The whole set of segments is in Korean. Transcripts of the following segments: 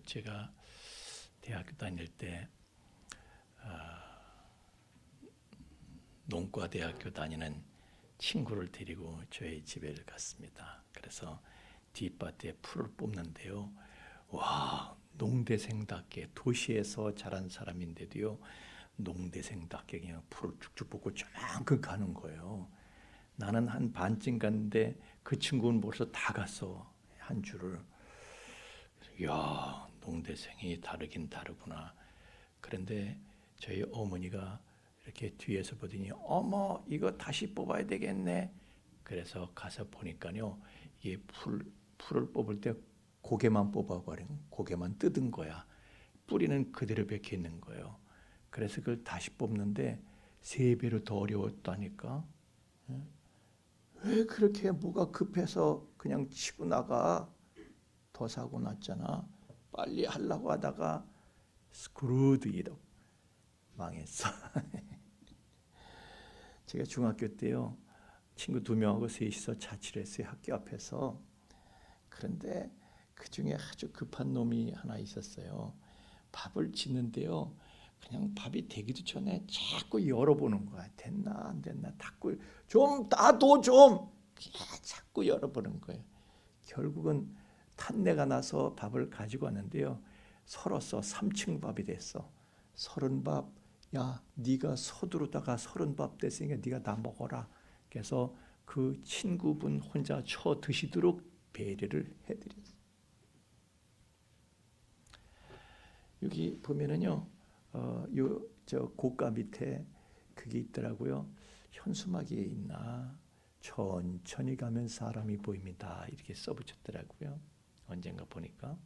제가 대학교 다닐 때 농과대학교 다니는 친구를 데리고 저희 집에 갔습니다. 그래서 뒷밭에 풀을 뽑는데요. 와, 농대생답게 도시에서 자란 사람인데도요, 농대생답게 그냥 풀을 쭉쭉 뽑고 쫙 가는 거예요. 나는 한 반쯤 갔는데 그 친구는 벌써 다 갔어, 한 줄을. 이야, 농대생이 다르긴 다르구나. 그런데 저희 어머니가 이렇게 뒤에서 보더니 어머, 이거 다시 뽑아야 되겠네. 그래서 가서 보니까요, 이게 풀을 뽑을 때 고개만 뽑아버린, 고개만 뜯은 거야. 뿌리는 그대로 박혀 있는 거예요. 그래서 그걸 다시 뽑는데 3배로 더 어려웠다니까. 왜 그렇게 뭐가 급해서 그냥 치고 나가? 더 사고 났잖아. 빨리 하려고 하다가 스크루드 이덕 망했어. 제가 중학교 때요, 친구 2명하고 셋이서 자취를 했어요, 학교 앞에서. 그런데 그 중에 아주 급한 놈이 하나 있었어요. 밥을 짓는데요, 그냥 밥이 되기도 전에 자꾸 열어보는 거야. 됐나 안 됐나, 자꾸 좀 놔둬 좀, 자꾸 열어보는 거예요. 결국은 탄내가 나서 밥을 가지고 왔는데요, 설었어. 3층 밥이 됐어. 30밥. 야, 네가 서두르다가 30밥 됐으니까 네가 다 먹어라. 그래서 그 친구분 혼자 쳐 드시도록 배려를 해드렸어요. 여기 보면은요, 저 고가 밑에 그게 있더라고요. 현수막이 있나? 천천히 가면 사람이 보입니다. 이렇게 써붙였더라고요. 언젠가 보니까.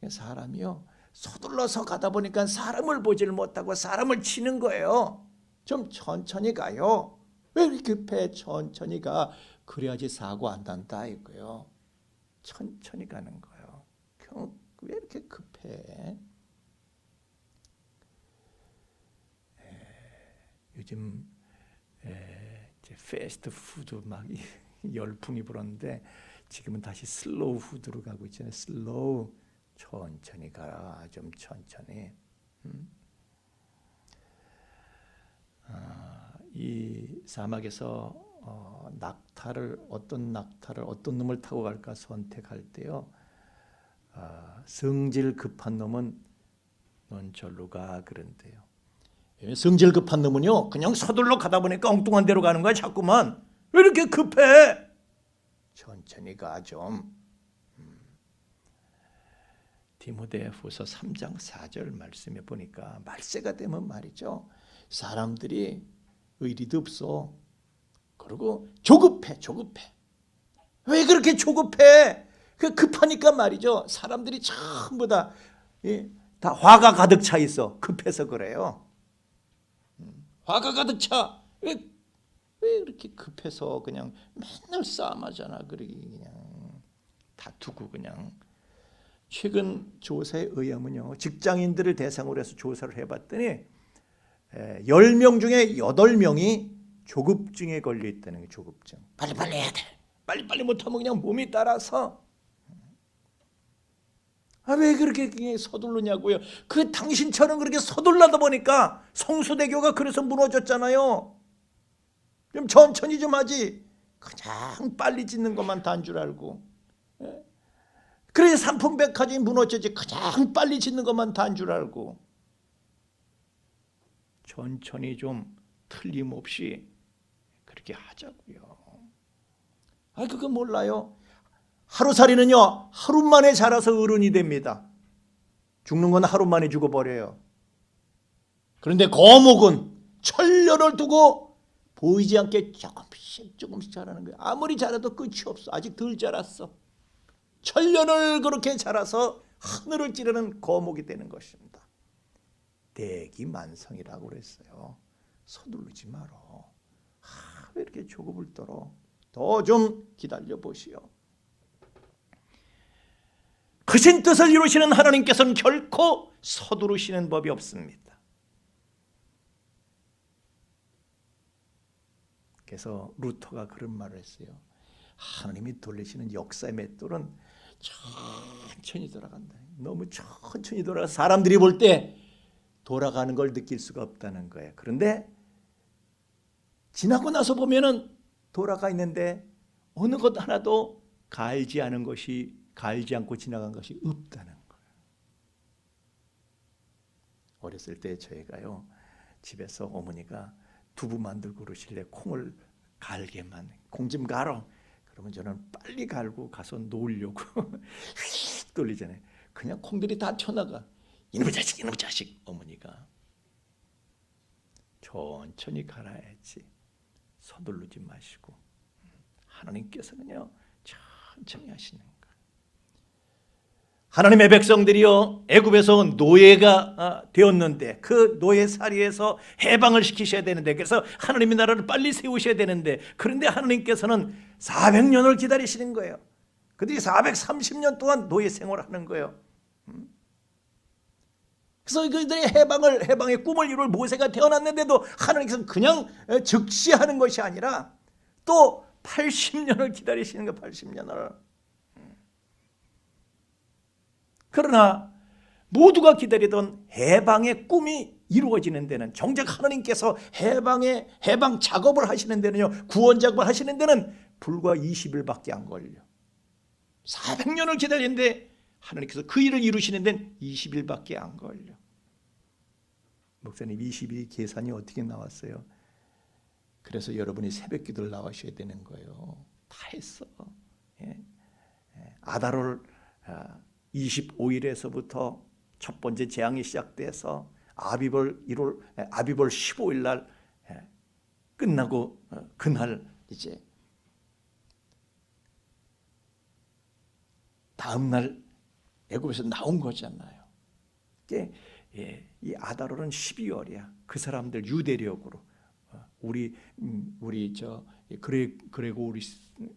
사람이요, 서둘러서 가다 보니까 사람을 보지를 못하고 사람을 치는 거예요. 좀 천천히 가요. 왜 이렇게 급해? 천천히 가. 그래야지 사고 안 난다 이거요. 천천히 가는 거예요. 왜 이렇게 급해? 요즘 이제 패스트푸드 막 열풍이 불었는데 지금은 다시 슬로우 푸드로 가고 있잖아요. 슬로우. 천천히 가라. 좀 천천히. 이 사막에서 어떤 놈을 타고 갈까 선택할 때요, 성질 급한 놈은 넌 절로 가 그런데요. 성질 급한 놈은요, 그냥 서둘러 가다 보니까 엉뚱한 데로 가는 거야. 자꾸만. 왜 이렇게 급해? 천천히 가 좀. 디모데후서 3장 4절 말씀에 보니까 말세가 되면 말이죠, 사람들이 의리도 없어. 그리고 조급해. 왜 그렇게 조급해? 그 급하니까 말이죠, 사람들이 전부 다 화가 가득 차 있어. 급해서 그래요. 화가 가득 차. 왜 이렇게 급해서 그냥 맨날 싸움하잖아. 그냥 다투고 그냥. 최근 조사에 의하면요, 직장인들을 대상으로 해서 조사를 해봤더니 10명 중에 8명이 조급증에 걸려 있다는 게, 조급증. 빨리빨리 해야 돼. 빨리빨리 못하면 그냥 몸이 따라서. 왜 그렇게 서두르냐고요. 그 당신처럼 그렇게 서둘러다 보니까 성수대교가 그래서 무너졌잖아요. 좀 천천히 좀 하지. 그냥 빨리 짓는 것만 단 줄 알고. 그래서 삼풍백화점이 무너졌지. 그냥 빨리 짓는 것만 단 줄 알고. 천천히 좀 틀림없이 그렇게 하자고요. 그거 몰라요? 하루살이는요, 하루 만에 자라서 어른이 됩니다. 죽는 건 하루 만에 죽어버려요. 그런데 거목은 천년을 두고 보이지 않게 조금씩 자라는 거예요. 아무리 자라도 끝이 없어. 아직 덜 자랐어. 천년을 그렇게 자라서 하늘을 찌르는 거목이 되는 것입니다. 대기만성이라고 그랬어요. 서두르지 말어. 왜 이렇게 조급을 떨어? 더 좀 기다려 보시오. 크신 뜻을 이루시는 하나님께서는 결코 서두르시는 법이 없습니다. 그래서 루터가 그런 말을 했어요. 하나님이 돌리시는 역사의 맷돌은 천천히 돌아간다. 너무 천천히 돌아가서 사람들이 볼 때 돌아가는 걸 느낄 수가 없다는 거예요. 그런데 지나고 나서 보면은 돌아가 있는데 어느 것 하나도 갈지 않고 지나간 것이 없다는 거예요. 어렸을 때 저희가요, 집에서 어머니가 두부 만들고 그러실래 콩을 갈게만, 콩 좀 갈어. 그러면 저는 빨리 갈고 가서 놓으려고 휙 돌리잖아요. 그냥 콩들이 다 튀어나가. 이놈의 자식 어머니가 천천히 갈아야지, 서두르지 마시고. 하나님께서는요 천천히 하시는 거예요. 하나님의 백성들이요 애굽에서 노예가 되었는데 그 노예살이에서 해방을 시키셔야 되는데, 그래서 하나님의 나라를 빨리 세우셔야 되는데, 그런데 하나님께서는 400년을 기다리시는 거예요. 그들이 430년 동안 노예 생활을 하는 거예요. 그래서 그들의 해방의 꿈을 이룰 모세가 태어났는데도 하나님께서는 그냥 즉시하는 것이 아니라 또 80년을 기다리시는 거예요. 80년을. 그러나 모두가 기다리던 해방의 꿈이 이루어지는 데는, 정작 하나님께서 해방 작업을 하시는 데는요, 구원 작업을 하시는 데는 불과 20일밖에 안 걸려. 400년을 기다리는데 하나님께서 그 일을 이루시는 데는 20일밖에 안 걸려. 목사님, 20일 계산이 어떻게 나왔어요? 그래서 여러분이 새벽 기도를 나와셔야 되는 거예요. 다 했어. 아달월 25일에서부터 첫 번째 재앙이 시작돼서 아비벌 15일 날 끝나고 그날 이제 다음 날 애굽에서 나온 거잖아요. 이 아달월은 12월이야. 그 사람들 유대력으로 우리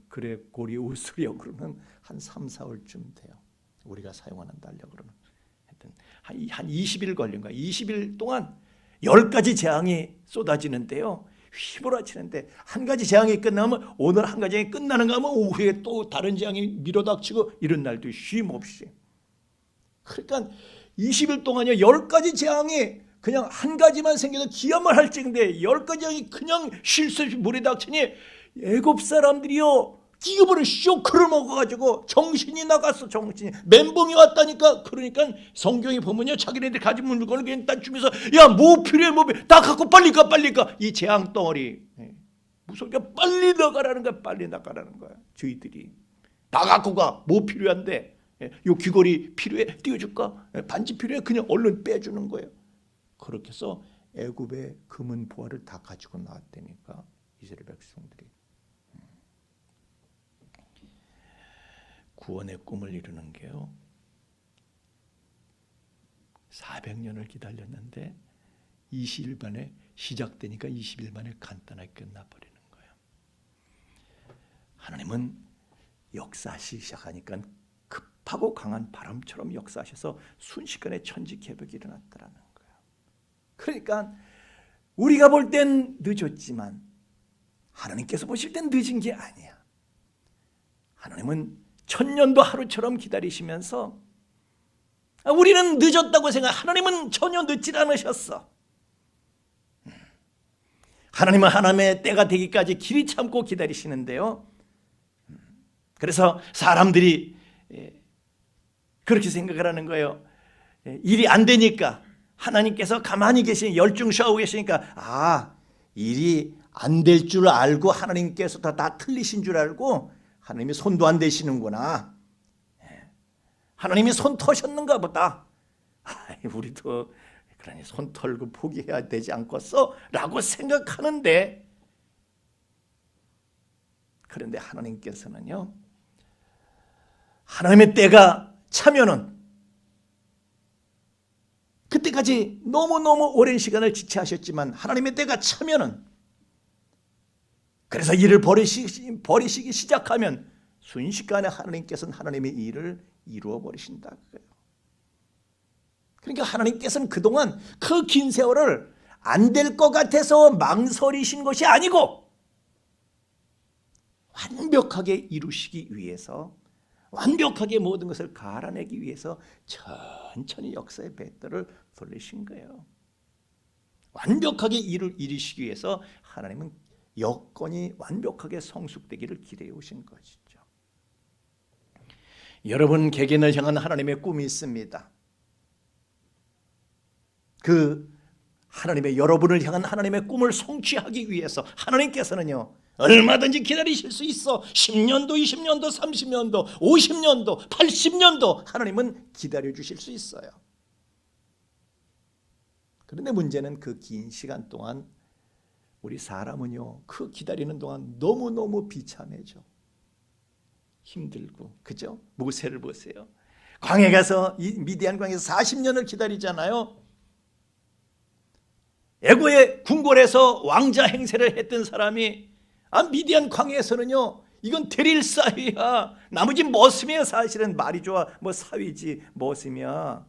그레고리우스력으로는 한 3, 4월쯤 돼요. 우리가 사용하는 달력으로는 하여튼 한 20일 걸린 거야. 20일 동안 10가지 재앙이 쏟아지는데요, 휘몰아치는데 한 가지 재앙이 끝나면 오늘 한 가지 재앙이 끝나는가 하면 오후에 또 다른 재앙이 밀어닥치고 이런 날도 쉼 없이. 그러니까 20일 동안요 10가지 재앙이 그냥 한 가지만 생겨도 기야만 할 징인데 10가지 재앙이 그냥 쉴 수 없이 몰아닥치니 애굽 사람들이요 끼어버려 쇼크를 먹어가지고 정신이 나갔어. 정신이 멘붕이 왔다니까. 그러니까 성경이 보면요, 자기네들 가진 물건을 그냥 딱 주면서 야 뭐 필요해 다 갖고 빨리 가. 이 재앙 덩어리 무서우니까 빨리 나가라는 거야. 빨리 나가라는 거야. 저희들이 다 갖고 가. 뭐 필요한데, 요 귀걸이 필요해? 띄워줄까? 반지 필요해? 그냥 얼른 빼주는 거예요. 그렇게 해서 애굽의 금은 보화를 다 가지고 나왔다니까, 이스라엘 백성들이. 구원의 꿈을 이루는 게요, 400년을 기다렸는데 20일 만에 시작되니까 20일 만에 간단하게 끝나버리는 거예요. 하나님은 역사하시기 시작하니까 급하고 강한 바람처럼 역사하셔서 순식간에 천지개벽이 일어났다라는 거예요. 그러니까 우리가 볼 땐 늦었지만 하나님께서 보실 땐 늦은 게 아니야. 하나님은 천년도 하루처럼 기다리시면서, 우리는 늦었다고 생각, 하나님은 전혀 늦지 않으셨어. 하나님은 하나님의 때가 되기까지 길이 참고 기다리시는데요, 그래서 사람들이 그렇게 생각을 하는 거예요. 일이 안 되니까 하나님께서 가만히 열중쇼하고 계시니까 일이 안 될 줄 알고 하나님께서 다 틀리신 줄 알고 하나님이 손도 안 대시는구나. 하나님이 손 터셨는가 보다. 우리도 그러니 손 털고 포기해야 되지 않겠어? 라고 생각하는데, 그런데 하나님께서는요, 하나님의 때가 차면은 그때까지 너무너무 오랜 시간을 지체하셨지만 하나님의 때가 차면은, 그래서 일을 버리시기 시작하면 순식간에 하나님께서는 하나님의 일을 이루어 버리신다. 그러니까 하나님께서는 그동안 그 긴 세월을 안 될 것 같아서 망설이신 것이 아니고 완벽하게 이루시기 위해서 완벽하게 모든 것을 갈아내기 위해서 천천히 역사의 뱃돌을 돌리신 거예요. 완벽하게 이루시기 위해서 하나님은 여건이 완벽하게 성숙되기를 기대해 오신 것이죠. 여러분 개개인을 향한 하나님의 꿈이 있습니다. 그 하나님의 여러분을 향한 하나님의 꿈을 성취하기 위해서 하나님께서는요 얼마든지 기다리실 수 있어. 10년도, 20년도, 30년도, 50년도, 80년도 하나님은 기다려 주실 수 있어요. 그런데 문제는 그 긴 시간 동안 우리 사람은요 그 기다리는 동안 너무너무 비참해져. 힘들고, 그죠? 모세를 보세요. 광야에 가서 미디안 광야에서 40년을 기다리잖아요. 애고의 궁궐에서 왕자 행세를 했던 사람이 미디안 광야에서는요 이건 데릴 사위야. 나머지 머슴이야. 사실은 말이 좋아 뭐 사위지 머슴이야.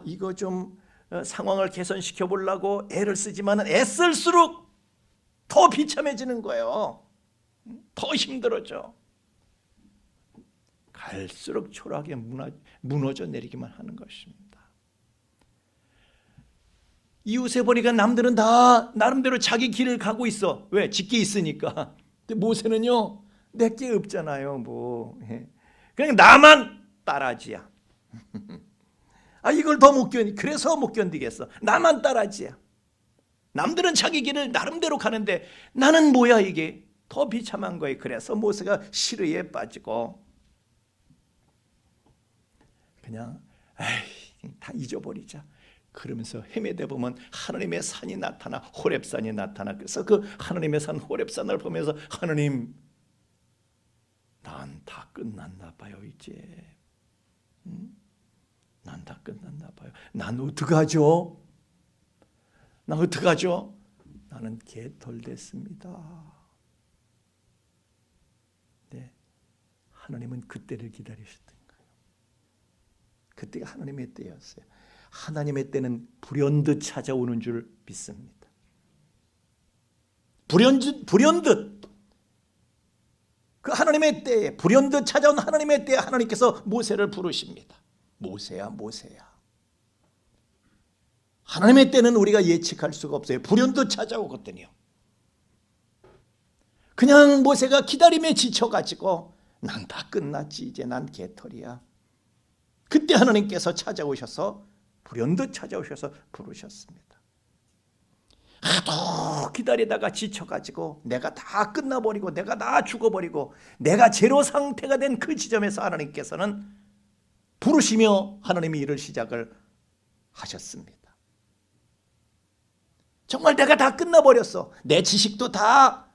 이거 좀 상황을 개선시켜 보려고 애를 쓰지만 애쓸수록 더 비참해지는 거예요. 더 힘들어져. 갈수록 초라하게 무너져 내리기만 하는 것입니다. 이웃에 보니까 남들은 다 나름대로 자기 길을 가고 있어. 왜? 직계 있으니까. 근데 모세는요 내 게 없잖아요. 그냥 나만 따라지야. 이걸 더 못 그래서 못 견디겠어. 나만 따라지야. 남들은 자기 길을 나름대로 가는데 나는 뭐야 이게. 더 비참한 거예요. 그래서 모세가 시르에 빠지고 그냥 다 잊어버리자. 그러면서 헤매다 보면 하나님의 산이 나타나 호렙산이 나타나. 그래서 그 하나님의 산 호렙산을 보면서 하나님 난 다 끝났나 봐요 이제. 난 다 끝났나 봐요. 난 어떡하죠? 난 어떡하죠? 나는 개털됐습니다. 네, 하나님은 그때를 기다리셨던 거예요. 그때가 하나님의 때였어요. 하나님의 때는 불현듯 찾아오는 줄 믿습니다. 불현듯 그 하나님의 때에 불현듯 찾아온 하나님의 때에 하나님께서 모세를 부르십니다. 모세야 모세야. 하나님의 때는 우리가 예측할 수가 없어요. 불현듯 찾아오거든요. 그냥 모세가 기다림에 지쳐가지고 난 다 끝났지 이제 난 개털이야. 그때 하나님께서 찾아오셔서 불현듯 찾아오셔서 부르셨습니다. 하도 기다리다가 지쳐가지고 내가 다 끝나버리고 내가 다 죽어버리고 내가 제로 상태가 된 그 지점에서 하나님께서는 부르시며 하나님이 일을 시작을 하셨습니다. 정말 내가 다 끝나버렸어. 내 지식도 다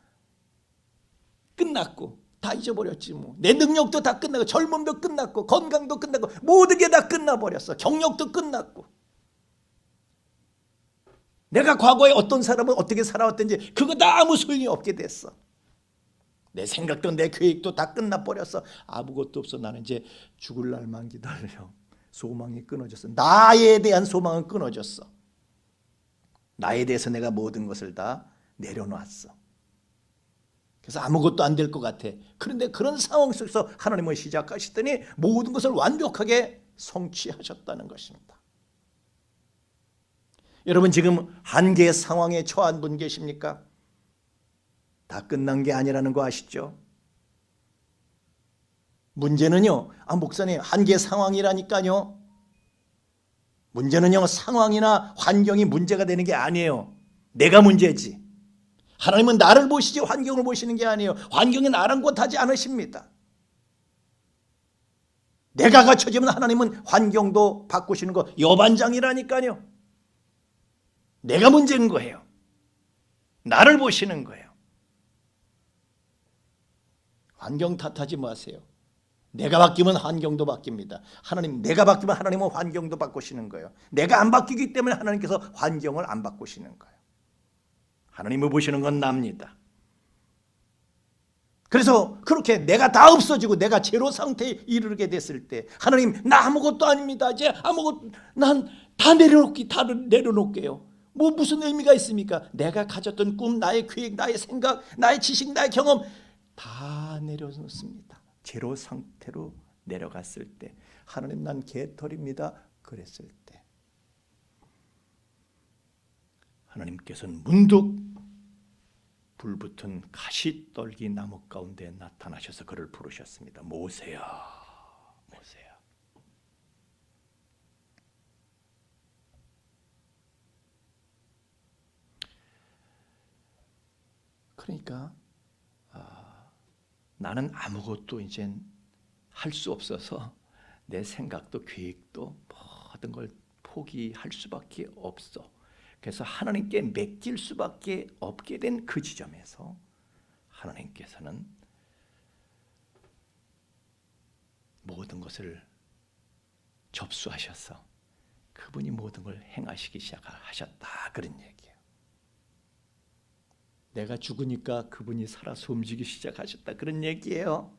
끝났고 다 잊어버렸지 뭐. 내 능력도 다 끝나고 젊음도 끝났고 건강도 끝났고 모든 게 다 끝나버렸어. 경력도 끝났고 내가 과거에 어떤 사람은 어떻게 살아왔든지 그거 다 아무 소용이 없게 됐어. 내 생각도 내 계획도 다 끝나버렸어. 아무것도 없어. 나는 이제 죽을 날만 기다려. 소망이 끊어졌어. 나에 대한 소망은 끊어졌어. 나에 대해서 내가 모든 것을 다 내려놨어. 그래서 아무것도 안 될 것 같아. 그런데 그런 상황 속에서 하나님을 시작하시더니 모든 것을 완벽하게 성취하셨다는 것입니다. 여러분 지금 한계의 상황에 처한 분 계십니까? 다 끝난 게 아니라는 거 아시죠? 문제는요, 목사님 한계 상황이라니까요. 문제는요 상황이나 환경이 문제가 되는 게 아니에요. 내가 문제지. 하나님은 나를 보시지 환경을 보시는 게 아니에요. 환경은 아랑곳하지 않으십니다. 내가 갖춰지면 하나님은 환경도 바꾸시는 거 여반장이라니까요. 내가 문제인 거예요. 나를 보시는 거예요. 환경 탓하지 마세요. 내가 바뀌면 환경도 바뀝니다. 하나님, 내가 바뀌면 하나님은 환경도 바꾸시는 거예요. 내가 안 바뀌기 때문에 하나님께서 환경을 안 바꾸시는 거예요. 하나님을 보시는 건 납니다. 그래서 그렇게 내가 다 없어지고 내가 제로 상태에 이르게 됐을 때 하나님 나 아무것도 아닙니다. 이제 아무것도 난 다 내려놓을게요. 무슨 의미가 있습니까? 내가 가졌던 꿈, 나의 계획, 나의 생각, 나의 지식, 나의 경험 다 내려놓습니다. 제로 상태로 내려갔을 때, 하나님 난 개털입니다 그랬을 때, 하나님께서는 문득 불붙은 가시떨기 나무 가운데 나타나셔서 그를 부르셨습니다. 모세야, 모세야. 그러니까 나는 아무것도 이젠 할 수 없어서 내 생각도 계획도 모든 걸 포기할 수밖에 없어. 그래서 하나님께 맡길 수밖에 없게 된 그 지점에서 하나님께서는 모든 것을 접수하셔서 그분이 모든 걸 행하시기 시작하셨다, 그런 얘기예요. 내가 죽으니까 그분이 살아서 움직이기 시작하셨다, 그런 얘기예요.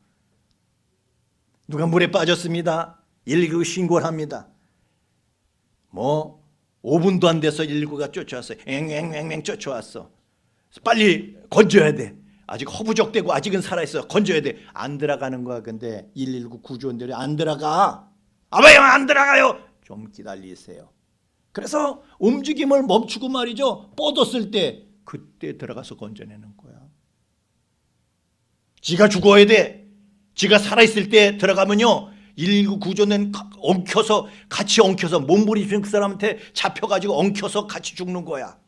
누가 물에 빠졌습니다. 119 신고를 합니다. 5분도 안 돼서 119가 쫓아왔어요. 앵앵앵앵 쫓아왔어. 빨리 건져야 돼. 아직 허부적대고 아직은 살아있어. 건져야 돼. 안 들어가는 거야. 근데 119 구조원들이 안 들어가. 아봐요, 안 들어가요. 좀 기다리세요. 그래서 움직임을 멈추고 말이죠. 뻗었을 때 그때 들어가서 건져내는 거야. 지가 죽어야 돼. 지가 살아있을 때 들어가면요, 119 구조는 같이 엉켜서 몸부림치는 그 사람한테 잡혀가지고 엉켜서 같이 죽는 거야.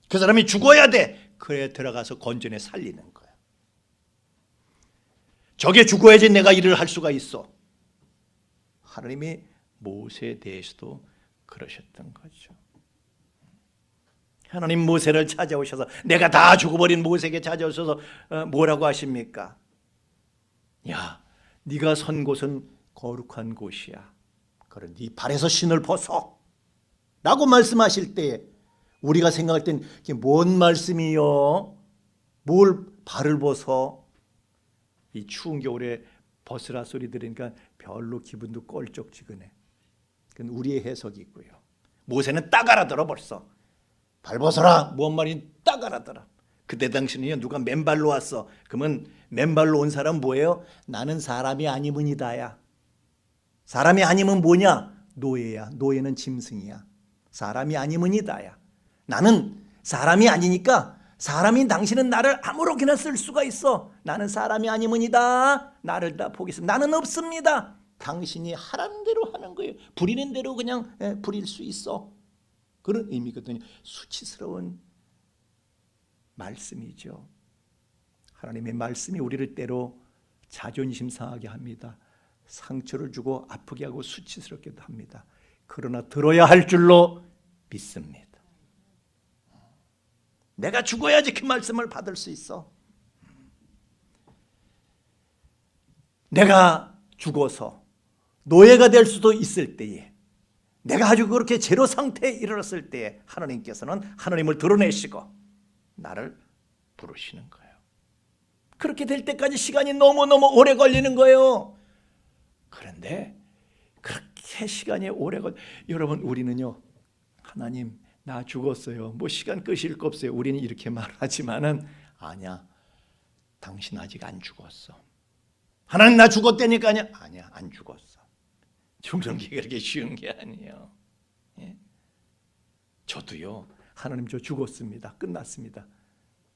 그 사람이 죽어야 돼. 그래 들어가서 건져내 살리는 거야. 저게 죽어야지 내가 일을 할 수가 있어. 하나님이 모세에 대해서도 그러셨던 거죠. 하나님 모세를 찾아오셔서, 내가 다 죽어버린 모세에게 찾아오셔서 뭐라고 하십니까? 야, 네가 선 곳은 거룩한 곳이야. 그래, 네 발에서 신을 벗어 라고 말씀하실 때 우리가 생각할 땐 이게 뭔 말씀이요? 뭘 발을 벗어? 이 추운 겨울에 벗으라 소리 들으니까 별로 기분도 껄쩍지근해. 그건 우리의 해석이 있고요. 모세는 딱 알아들어 벌써. 발 벗어라. 뭔 말인지 딱 알아들어. 그때 당시는요, 누가 맨발로 왔어. 그러면 맨발로 온 사람은 뭐예요? 나는 사람이 아니문이다야. 사람이 아니면 뭐냐? 노예야. 노예는 짐승이야. 사람이 아니문이다야. 나는 사람이 아니니까 사람인 당신은 나를 아무렇게나 쓸 수가 있어. 나는 사람이 아니문이다. 나를 다 포기했습니다. 나는 없습니다. 당신이 하라는 대로 하는 거예요. 부리는 대로 그냥 부릴 수 있어. 그런 의미거든요. 수치스러운 말씀이죠. 하나님의 말씀이 우리를 때로 자존심 상하게 합니다. 상처를 주고 아프게 하고 수치스럽게도 합니다. 그러나 들어야 할 줄로 믿습니다. 내가 죽어야지 그 말씀을 받을 수 있어. 내가 죽어서 노예가 될 수도 있을 때에, 내가 아주 그렇게 제로 상태에 이르렀을 때에 하나님께서는 하나님을 드러내시고 나를 부르시는 거예요. 그렇게 될 때까지 시간이 너무너무 오래 걸리는 거예요. 그런데 그렇게 시간이 오래 여러분, 우리는요, 하나님 나 죽었어요. 뭐 시간 끄실 거 없어요. 우리는 이렇게 말하지만은 아니야. 당신 아직 안 죽었어. 하나님 나 죽었다니까. 아니야, 안 죽었어. 죽는 게 그렇게 쉬운 게 아니에요. 예? 저도요, 하나님 저 죽었습니다. 끝났습니다.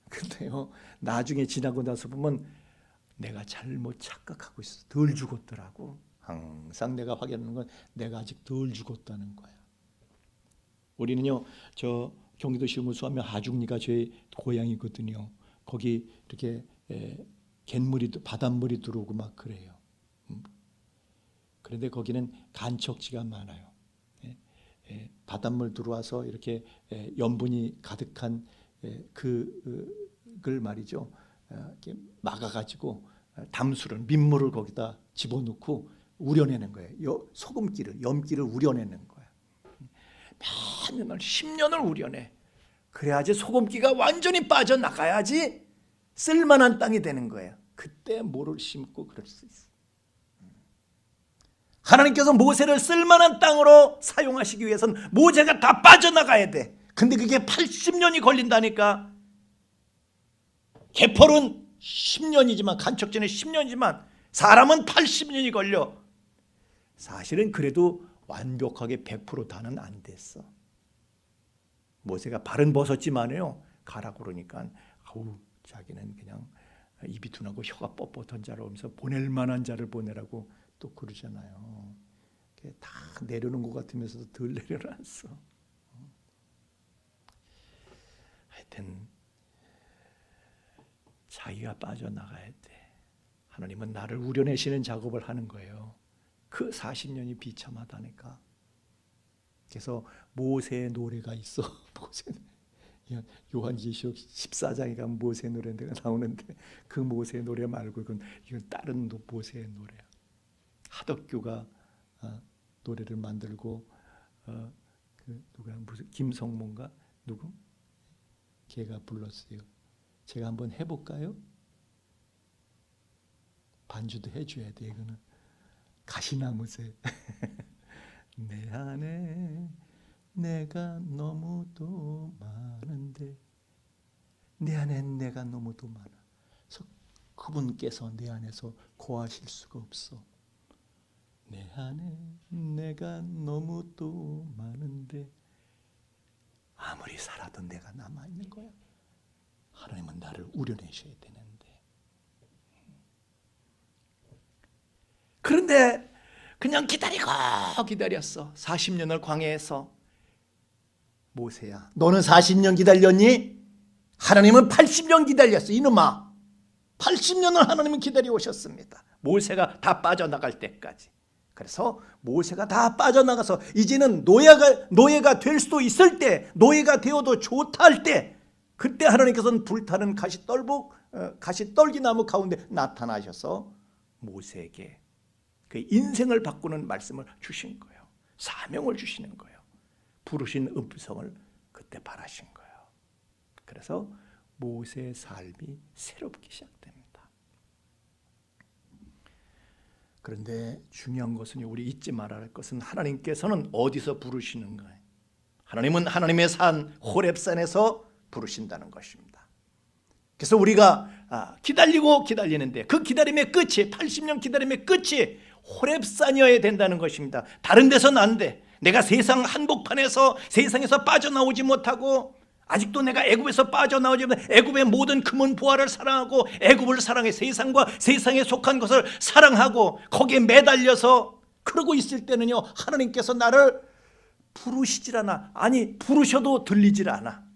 근데요, 나중에 지나고 나서 보면 내가 잘못 착각하고 있어. 덜 죽었더라고. 항상 내가 확인하는 건 내가 아직 덜 죽었다는 거야. 우리는요, 저 경기도 시흥구수 하면 하중리가 저희 고향이거든요. 거기 이렇게 갯물이, 바닷물이 들어오고 막 그래요. 그런데 거기는 간척지가 많아요. 바닷물 들어와서 이렇게 염분이 가득한 그걸 말이죠. 이렇게 막아가지고 담수를, 민물을 거기다 집어넣고 우려내는 거예요. 소금기를, 염기를 우려내는 거예요. 몇 년을, 10년을 우려내. 그래야지 소금기가 완전히 빠져나가야지 쓸만한 땅이 되는 거예요. 그때 모를 심고 그럴 수 있어. 하나님께서 모세를 쓸만한 땅으로 사용하시기 위해서는 모세가 다 빠져나가야 돼. 근데 그게 80년이 걸린다니까. 개펄은 10년이지만 간척전에 10년이지만 사람은 80년이 걸려. 사실은 그래도 완벽하게 100% 다는 안 됐어. 모세가 발은 벗었지만요 가라고 그러니까 아우 자기는 그냥 입이 둔하고 혀가 뻣뻣한 자로 하면서 보낼 만한 자를 보내라고 또 그러잖아요. 다 내려놓은 것 같으면서도 덜 내려놨어. 하여튼 자기가 빠져나가야 돼. 하나님은 나를 우려내시는 작업을 하는 거예요. 그 40년이 비참하다니까. 그래서 모세의 노래가 있어. 요한계시록 14장에 가면 모세의 노래가 나오는데 그 모세의 노래 말고 이건 다른 모세의 노래야. 하덕규가 노래를 만들고 그 누가 무슨 김성모인가 누구? 걔가 불렀어요. 제가 한번 해볼까요? 반주도 해줘야 돼. 이거는 가시나무새. 내 안에 내가 너무도 많은데 내 안에 내가 너무도 많아. 그래서 그분께서 내 안에서 거하실 수가 없어. 내 안에 내가 너무도 많은데 아무리 살아도 내가 남아있는 거야. 하나님은 나를 우려내셔야 되는데. 그런데 그냥 기다렸어. 40년을 광야에서. 모세야, 너는 40년 기다렸니? 하나님은 80년 기다렸어. 이놈아, 80년을 하나님은 기다려 오셨습니다. 모세가 다 빠져나갈 때까지. 그래서 모세가 다 빠져나가서 이제는 노예가 될 수도 있을 때, 노예가 되어도 좋다 할 때, 그때 하나님께서는 불타는 가시떨기나무 가운데 나타나셔서 모세에게 그 인생을 바꾸는 말씀을 주신 거예요. 사명을 주시는 거예요. 부르신 음성을 그때 바라신 거예요. 그래서 모세의 삶이 새롭게 시작됩니다. 그런데 중요한 것은 우리 잊지 말아야 할 것은 하나님께서는 어디서 부르시는가? 하나님은 하나님의 산 호렙산에서 부르신다는 것입니다. 그래서 우리가 기다리는데 그 기다림의 끝이 80년 기다림의 끝이 호렙산이어야 된다는 것입니다. 다른 데서는 안 돼. 내가 세상 한복판에서 세상에서 빠져나오지 못하고 아직도 내가 애굽에서 빠져나오지 못해 애굽의 모든 금은 보화를 사랑하고 애굽을 사랑해 세상과 세상에 속한 것을 사랑하고 거기에 매달려서 그러고 있을 때는요 하나님께서 나를 부르시질 않아. 아니 부르셔도 들리질 않아.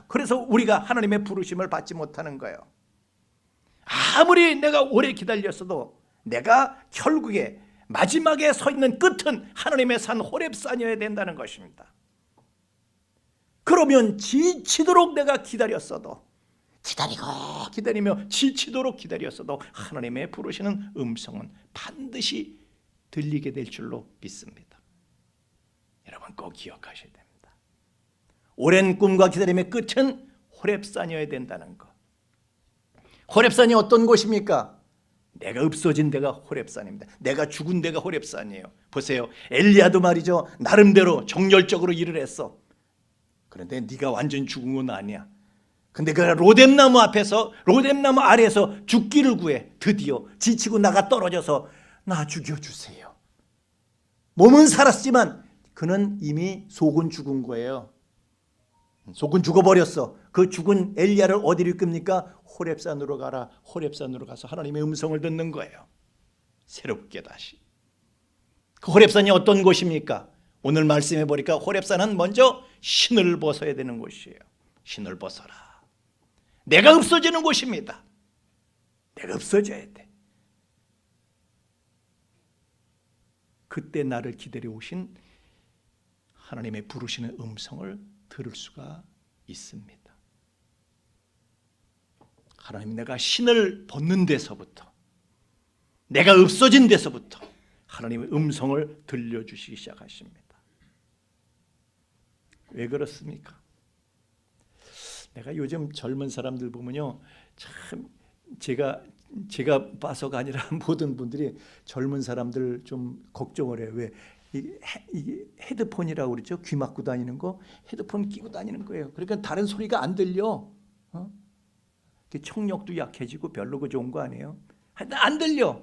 그래서 우리가 하나님의 부르심을 받지 못하는 거예요. 아무리 내가 오래 기다렸어도 내가 결국에 마지막에 서 있는 끝은 하나님의 산 호렙산이어야 된다는 것입니다. 그러면 지치도록 내가 기다렸어도 기다리며 지치도록 기다렸어도 하나님의 부르시는 음성은 반드시 들리게 될 줄로 믿습니다. 여러분 꼭 기억하셔야 됩니다. 오랜 꿈과 기다림의 끝은 호렙산이어야 된다는 것. 호렙산이 어떤 곳입니까? 내가 없어진 데가 호렙산입니다. 내가 죽은 데가 호렙산이에요. 보세요. 엘리야도 말이죠. 나름대로 정열적으로 일을 했어. 그런데 네가 완전 죽은 건 아니야. 근데 그 로뎀나무 아래에서 죽기를 구해. 드디어 지치고 나가 떨어져서 나 죽여주세요. 몸은 살았지만 그는 이미 속은 죽은 거예요. 속은 죽어버렸어. 그 죽은 엘리야를 어디로 이끕니까? 호렙산으로 가라. 호렙산으로 가서 하나님의 음성을 듣는 거예요. 새롭게 다시. 그 호렙산이 어떤 곳입니까? 오늘 말씀해 보니까 호렙산은 먼저 신을 벗어야 되는 곳이에요. 신을 벗어라. 내가 없어지는 곳입니다. 내가 없어져야 돼. 그때 나를 기다려 오신 하나님의 부르시는 음성을 들을 수가 있습니다. 하나님 내가 신을 벗는 데서부터 내가 없어진 데서부터 하나님의 음성을 들려주시기 시작하십니다. 왜 그렇습니까? 내가 요즘 젊은 사람들 보면요 참 제가 봐서가 아니라 모든 분들이 젊은 사람들 좀 걱정을 해요. 왜? 이게 헤드폰이라고 그러죠. 귀 막고 다니는 거 헤드폰 끼고 다니는 거예요. 그러니까 다른 소리가 안 들려. 청력도 약해지고 별로 그 좋은 거 아니에요? 안 들려.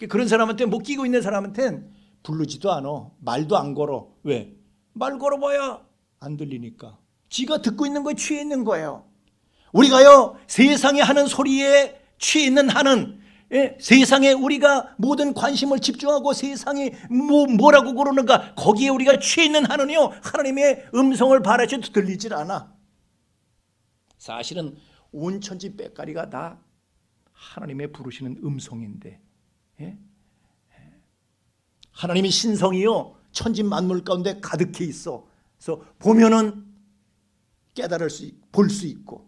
그런 사람한테 못 끼고 있는 사람한테는 부르지도 않아. 말도 안 걸어. 왜? 말 걸어봐야 안 들리니까. 지가 듣고 있는 거에 취해 있는 거예요. 우리가요, 세상에 하는 소리에 취해 있는 한은, 세상에 우리가 모든 관심을 집중하고 세상이 뭐라고 그러는가, 거기에 우리가 취해 있는 한은요, 하나님의 음성을 바라셔도 들리질 않아. 사실은 온 천지 빽가리가 다 하나님의 부르시는 음성인데, 하나님의 신성이요, 천지 만물 가운데 가득해 있어. 그래서 보면은 깨달을 수 있고, 볼 수 있고,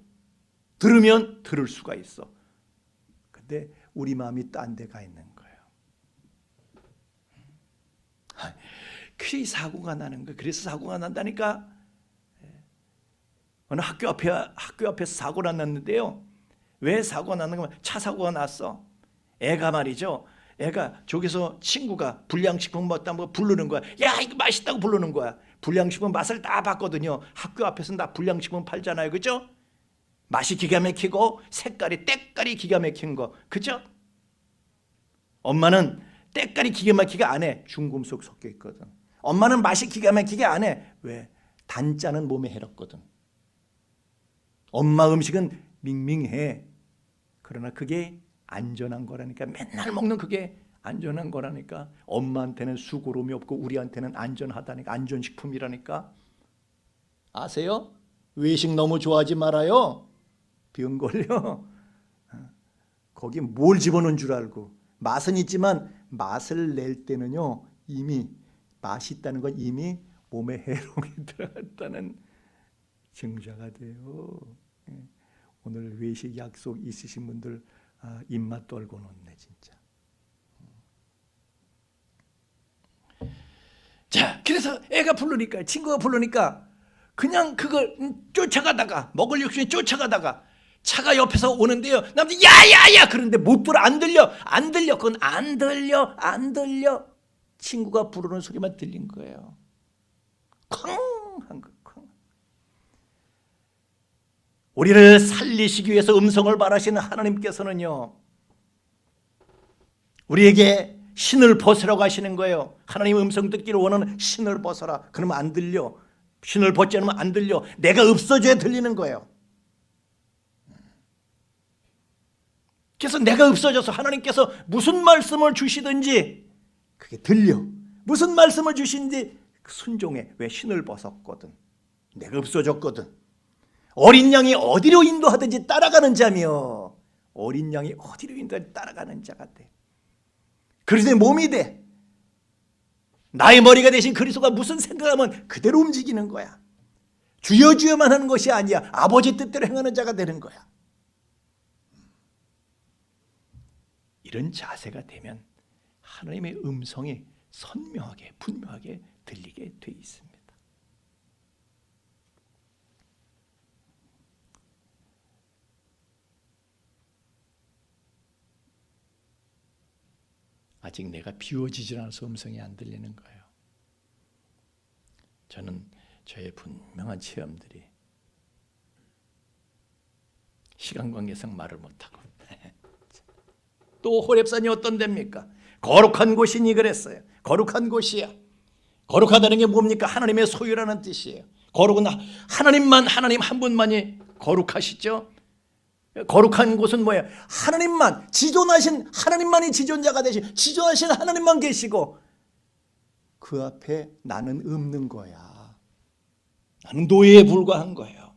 들으면 들을 수가 있어. 근데 우리 마음이 딴 데 가 있는 거예요. 그게 사고가 나는 거예요. 그래서 사고가 난다니까. 어느 학교 앞에서 사고가 났는데요. 왜 사고가 났는가? 차 사고가 났어. 애가 말이죠. 애가 저기서 친구가 불량식품 먹다 뭐 부르는 거야. 야, 이거 맛있다고 부르는 거야. 불량식품 맛을 다 봤거든요. 학교 앞에서는 다 불량식품 팔잖아요. 그죠? 맛이 기가 막히고 색깔이 때깔이 기가 막힌 거. 그죠? 엄마는 때깔이 기가 막히게 안 해. 중금속 섞여 있거든. 엄마는 맛이 기가 막히게 안 해. 왜? 단짠은 몸에 해롭거든. 엄마 음식은 밍밍해. 그러나 그게 안전한 거라니까. 맨날 먹는 그게 안전한 거라니까. 엄마한테는 수고로움이 없고 우리한테는 안전하다니까. 안전식품이라니까. 아세요? 외식 너무 좋아하지 말아요. 병 걸려. 거기 뭘 집어넣은 줄 알고. 맛은 있지만 맛을 낼 때는요, 이미 맛있다는 건 이미 몸에 해롱이 들어갔다는 증자가 돼요. 오늘 외식 약속 있으신 분들 입맛 떨고 놓네 진짜. 자, 그래서 애가 부르니까, 친구가 부르니까 그냥 그걸 쫓아가다가, 먹을 욕심에 쫓아가다가 차가 옆에서 오는데요, 남자 야야야 그런데 못 불어. 안 들려. 그건 안 들려. 친구가 부르는 소리만 들린 거예요. 쾅 한 거. 우리를 살리시기 위해서 음성을 발하시는 하나님께서는요, 우리에게 신을 벗으라고 하시는 거예요. 하나님 음성 듣기를 원하는 신을 벗어라. 그러면 안 들려. 신을 벗지 않으면 안 들려. 내가 없어져야 들리는 거예요. 그래서 내가 없어져서 하나님께서 무슨 말씀을 주시든지 그게 들려. 무슨 말씀을 주시는지 순종해. 왜? 신을 벗었거든. 내가 없어졌거든. 어린 양이 어디로 인도하든지 따라가는 자며, 어린 양이 어디로 인도하든지 따라가는 자가 돼. 그리스도의 몸이 돼. 나의 머리가 되신 그리스도가 무슨 생각하면 그대로 움직이는 거야. 주여 주여만 하는 것이 아니야. 아버지 뜻대로 행하는 자가 되는 거야. 이런 자세가 되면 하나님의 음성이 선명하게 분명하게 들리게 돼 있습니다. 아직 내가 비워지질 않아서 음성이 안 들리는 거예요. 저는 저의 분명한 체험들이 시간 관계상 말을 못하고 또 호렙산이 어떤 데입니까? 거룩한 곳이니 그랬어요. 거룩한 곳이야. 거룩하다는 게 뭡니까? 하나님의 소유라는 뜻이에요. 거룩은 하나님 한 분만이 거룩하시죠. 거룩한 곳은 뭐예요? 하나님만, 지존하신 하나님만이 지존자가 되신, 지존하신 하나님만 계시고 그 앞에 나는 없는 거야. 나는 노예에 불과한 거예요.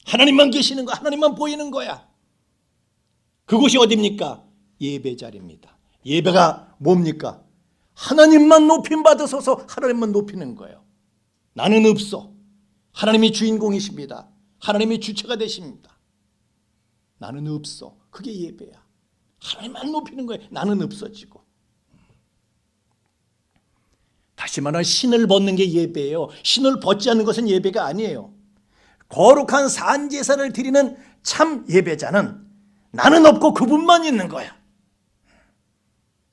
하나님만 계시는 거, 하나님만 보이는 거야. 그곳이 어디입니까? 예배 자리입니다. 예배가 뭡니까? 하나님만 높임 받으소서. 하나님만 높이는 거예요. 나는 없어. 하나님이 주인공이십니다. 하나님이 주체가 되십니다. 나는 없어. 그게 예배야. 하나님만 높이는 거예요. 나는 없어지고. 다시 말하면 신을 벗는 게 예배예요. 신을 벗지 않는 것은 예배가 아니에요. 거룩한 산제사를 드리는 참 예배자는 나는 없고 그분만 있는 거야.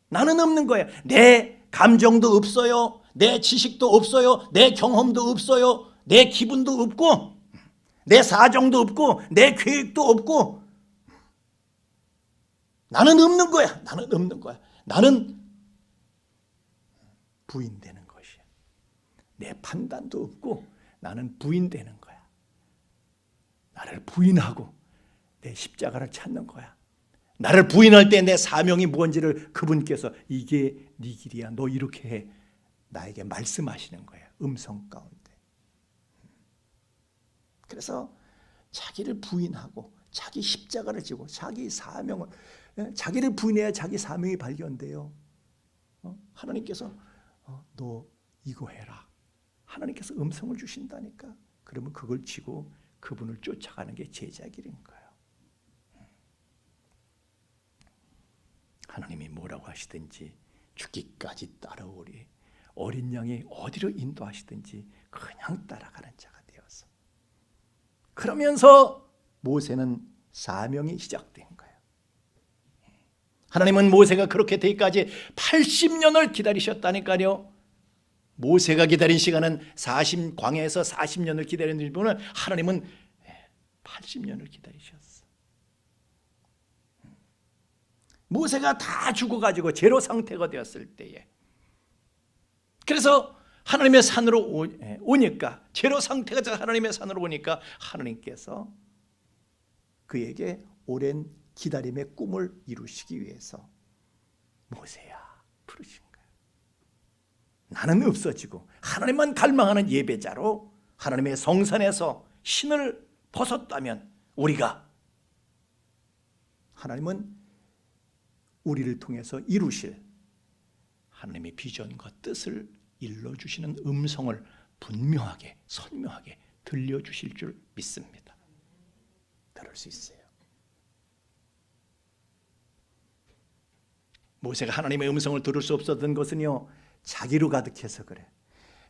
나는 없는 거야. 내 감정도 없어요. 내 지식도 없어요. 내 경험도 없어요. 내 기분도 없고 내 사정도 없고 내 계획도 없고 나는 없는 거야. 나는 없는 거야. 나는 부인되는 것이야. 내 판단도 없고 나는 부인되는 거야. 나를 부인하고 내 십자가를 찾는 거야. 나를 부인할 때 내 사명이 뭔지를 그분께서 이게 네 길이야. 너 이렇게 해. 나에게 말씀하시는 거야. 음성 가운데. 그래서 자기를 부인하고 자기 십자가를 지고 자기 사명을, 자기를 부인해야 자기 사명이 발견돼요. 하나님께서 너 이거 해라. 하나님께서 음성을 주신다니까. 그러면 그걸 지고 그분을 쫓아가는 게 제자 길인 거예요. 하나님이 뭐라고 하시든지 죽기까지 따라오리. 어린 양이 어디로 인도하시든지 그냥 따라가는 자가 되어서. 그러면서 모세는 사명이 시작된 거예요. 하나님은 모세가 그렇게 되기까지 80년을 기다리셨다니까요. 모세가 기다린 시간은 광야에서 40년을 기다리는 분은 하나님은 80년을 기다리셨어. 모세가 다 죽어가지고 제로 상태가 되었을 때에, 그래서 하나님의 산으로 오니까, 제로 상태가 돼서 하나님의 산으로 오니까 하나님께서 그에게 오랜 기다림의 꿈을 이루시기 위해서 모세야 부르신 거예요. 나는 없어지고 하나님만 갈망하는 예배자로 하나님의 성산에서 신을 벗었다면 하나님은 우리를 통해서 이루실 하나님의 비전과 뜻을 일러주시는 음성을 분명하게 선명하게 들려주실 줄 믿습니다. 들을 수 있어요. 모세가 하나님의 음성을 들을 수 없었던 것은요, 자기로 가득해서 그래.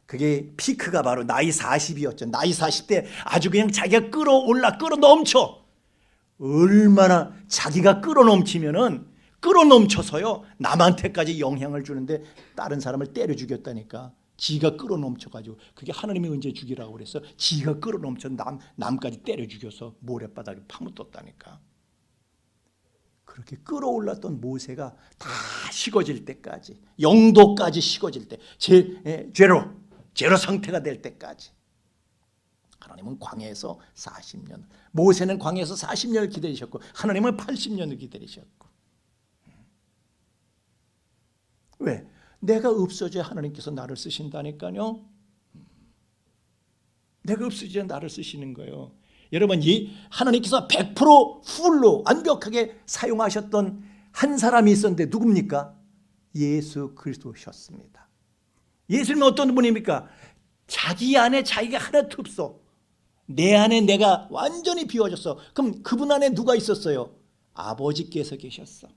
그게 피크가 바로 나이 40이었죠. 나이 40대 아주 그냥 자기가 끌어넘쳐. 얼마나 자기가 끌어넘쳐서요, 남한테까지 영향을 주는데 다른 사람을 때려 죽였다니까. 지가 끌어넘쳐가지고, 그게 하나님의 은혜 죽이라고 그래서 지가 끌어넘쳐 남까지 때려 죽여서 모래바닥에 파묻었다니까. 그렇게 끌어올랐던 모세가 다 식어질 때까지, 영도까지 식어질 때, 제로 상태가 될 때까지 하나님은 광야에서 40년, 모세는 광야에서 40년을 기다리셨고 하나님은 80년을 기다리셨고. 왜? 내가 없어져야 하나님께서 나를 쓰신다니까요. 내가 없어져야 나를 쓰시는 거예요. 여러분, 하나님께서 100% 풀로 완벽하게 사용하셨던 한 사람이 있었는데 누굽니까? 예수 그리스도셨습니다. 예수님은 어떤 분입니까? 자기 안에 자기가 하나도 없어. 내 안에 내가 완전히 비워졌어. 그럼 그분 안에 누가 있었어요? 아버지께서 계셨어.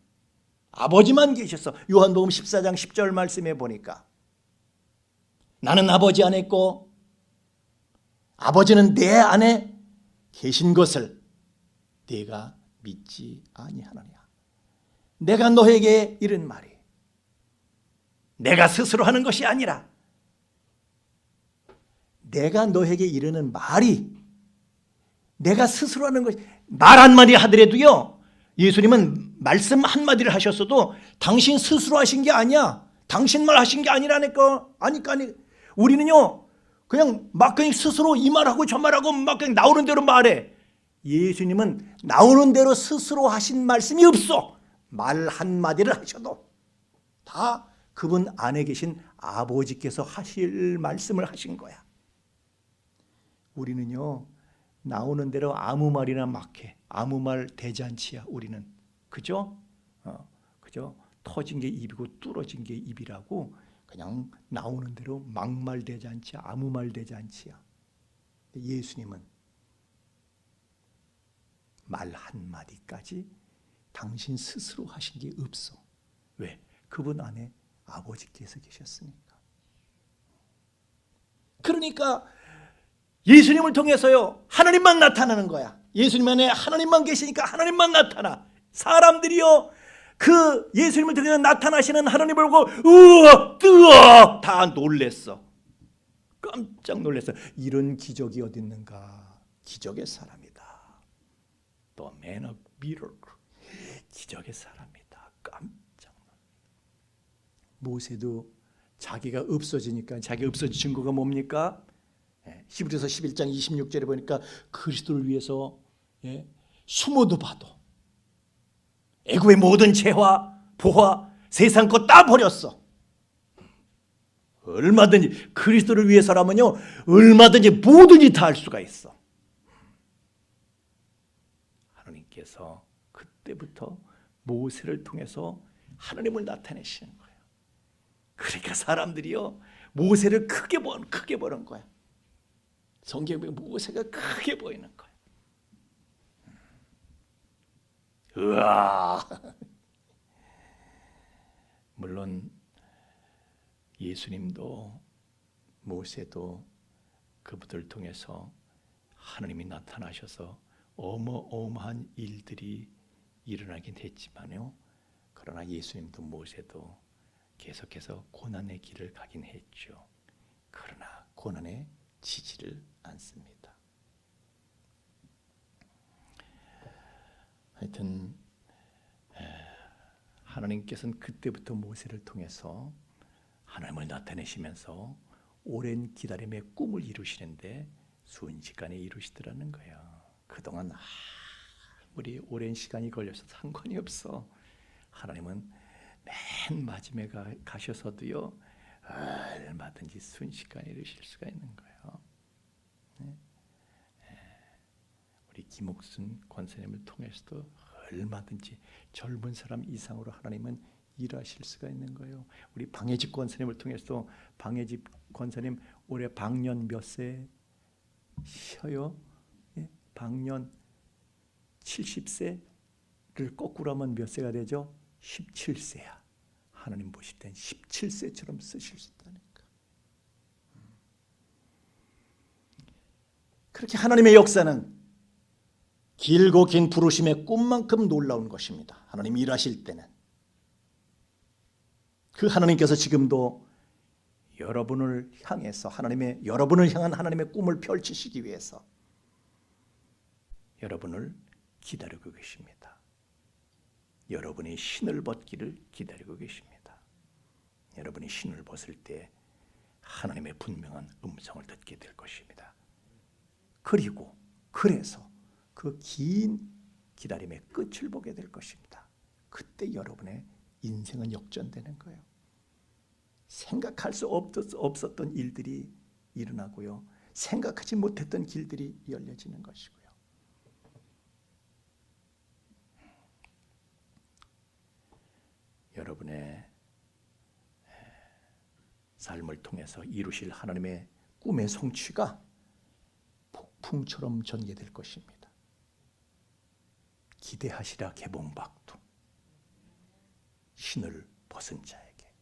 아버지만 계셨어. 요한복음 14장 10절 말씀에 보니까 나는 아버지 안에 있고 아버지는 내 안에 계신 것을 네가 믿지 아니하느냐. 내가 너에게 이른 말이 내가 스스로 하는 것이 아니라 내가 너에게 이르는 말이 내가 스스로 하는 것이, 말 한마디 하더라도요, 예수님은 말씀 한마디를 하셨어도 당신 스스로 하신 게 아니야. 당신 말 하신 게 아니라니까. 아니. 우리는요, 그냥 막 그냥 스스로 이 말하고 저 말하고 막 그냥 나오는 대로 말해. 예수님은 나오는 대로 스스로 하신 말씀이 없어. 말 한마디를 하셔도 다 그분 안에 계신 아버지께서 하실 말씀을 하신 거야. 우리는요, 나오는 대로 아무 말이나 막 해. 아무 말 대잔치야, 우리는. 그죠? 그죠? 터진 게 입이고 뚫어진 게 입이라고 그냥 나오는 대로 막말 대잔치야, 아무 말 대잔치야. 예수님은 말 한마디까지 당신 스스로 하신 게 없어. 왜? 그분 안에 아버지께서 계셨으니까. 그러니까 예수님을 통해서요, 하나님만 나타나는 거야. 예수님 안에 하나님만 계시니까 하나님만 나타나. 사람들이요, 그 예수님을 통해서 나타나시는 하나님을 보고 우와 뜨아 다 놀랬어. 깜짝 놀랐어. 이런 기적이 어디 있는가. 기적의 사람이다. 또 man of miracle. 기적의 사람이다. 깜짝 놀라. 모세도 자기가 없어지니까 자기 없어진 증거가 뭡니까? 히브리서 11장 26절에 보니까 그리스도를 위해서 숨어도 봐도 애굽의 모든 재화, 보화, 세상 것 다 버렸어. 얼마든지 그리스도를 위해서라면요, 얼마든지 뭐든지 다 할 수가 있어. 하나님께서 그때부터 모세를 통해서 하나님을 나타내시는 거예요. 그러니까 사람들이요, 모세를 크게 보는 거야. 성경에 모세가 크게 보이는 거야. 우와. 물론 예수님도 모세도 그분들을 통해서 하나님이 나타나셔서 어마어마한 일들이 일어나긴 했지만요, 그러나 예수님도 모세도 계속해서 고난의 길을 가긴 했죠. 그러나 고난에 지지를 않습니다. 하여튼 하나님께서는 그때부터 모세를 통해서 하나님을 나타내시면서 오랜 기다림의 꿈을 이루시는데 순식간에 이루시더라는 거예요. 그동안 아무리 오랜 시간이 걸려서 상관이 없어. 하나님은 맨 마지막에 가셔서도요, 얼마든지 순식간에 이루실 수가 있는 거예요. 우리 김옥순 권사님을 통해서도 얼마든지 젊은 사람 이상으로 하나님은 일하실 수가 있는 거예요. 우리 방해집 권사님을 통해서, 방해집 권사님 올해 방년 몇 세 쉬어요? 방년 70세를 거꾸로 하면 몇 세가 되죠? 17세야. 하나님 보실 땐 17세처럼 쓰실 수 있다니까. 그렇게 하나님의 역사는 길고 긴 부르심의 꿈만큼 놀라운 것입니다. 하나님이 일하실 때는. 그 하나님께서 지금도 여러분을 향해서 여러분을 향한 하나님의 꿈을 펼치시기 위해서 여러분을 기다리고 계십니다. 여러분이 신을 벗기를 기다리고 계십니다. 여러분이 신을 벗을 때 하나님의 분명한 음성을 듣게 될 것입니다. 그래서 그 긴 기다림의 끝을 보게 될 것입니다. 그때 여러분의 인생은 역전되는 거예요. 생각할 수 없었던 일들이 일어나고요, 생각하지 못했던 길들이 열려지는 것이고요. 여러분의 삶을 통해서 이루실 하나님의 꿈의 성취가 폭풍처럼 전개될 것입니다. 기대하시라 개봉박두. 신을 벗은 자에게.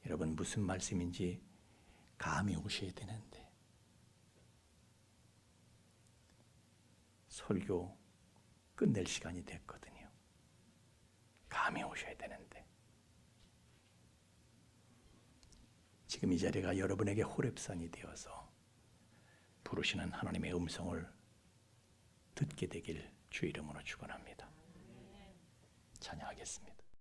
여러분, 무슨 말씀인지 감이 오셔야 되는데, 설교 끝낼 시간이 됐거든요. 감이 오셔야 되는데, 지금 이 자리가 여러분에게 호렙산이 되어서 부르시는 하나님의 음성을 듣게 되길 주 이름으로 축원합니다. 찬양하겠습니다.